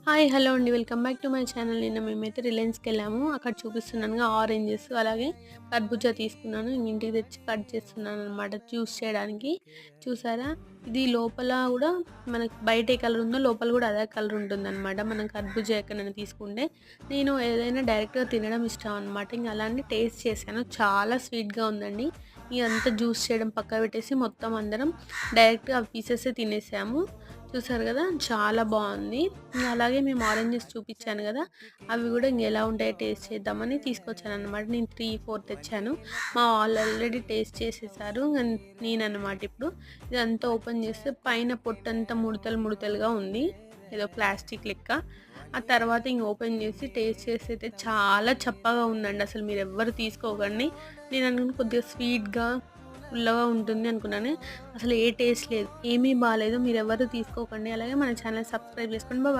Hi! Hello అండి. Welcome back to my channel. నిన్న మేమైతే రిలయన్స్‌కెళ్ళాము. అక్కడ చూపిస్తున్నానుగా ఆరెంజెస్, అలాగే కర్బూజా తీసుకున్నాను. ఇంటికి తెచ్చి కట్ చేస్తున్నాననమాట జ్యూస్ చేయడానికి. చూసారా? ఇది లోపల గూడా మనకి బయట ఏ కలర్ ఉందో లోపల గూడా అదే కలర్ ఉంటుందనమాట. మనం కర్బూజా ఎక్కడైనా తీసుకుంటే. నేను ఏదైనా డైరెక్ట్‌గా తినడం ఇష్టం అనమాట. ఇంక అలానే టేస్ట్ చేశాను. చాలా స్వీట్‌గా ఉందండి. ఇదంతా జ్యూస్ చేయడం పక్కకు పెట్టేసి మొత్తం అందరం డైరెక్ట్‌గా ఆ పీసెసే తినేసాము. చూసారు గదా! చాలా బావుంది. అలాగే మేము ఆరెంజెస్ చూపిచ్చాను గదా! అవి గూడా ఎలా ఉంటాయో టేస్ట్ చేద్దామని తీసుకొచ్చాననమాట. నేను 3, 4 తెచ్చాను. మా వాళ్ళు ఆల్రెడీ టేస్ట్ చేసేసారు. నేననమాట ఇప్పుడు. ఇదంతా ఓపెన్ చేస్తే పైన పొట్టంతా ముడతలు ముడతలుగా ఉంది. ఏదో ప్లాస్టిక్ లెక్క. ఆ తర్వాత ఇంక ఓపెన్ చేసి టేస్ట్ చేసైతే చాలా చప్పగా ఉందండి. అసలు మీరెవ్వరు తీసుకోకండి. నేను అనుకున్న కొద్దిగా స్వీట్‌గా, పుల్లగా ఉంటుంది అనుకున్నాను. అసలు ఏ టేస్ట్ లేదు. ఏమీ బాలేదు. మీరెవ్వరు తీసుకోకండి. అలాగే మన ఛానల్ సబ్స్క్రైబ్ చేసుకోండి. బాయ్.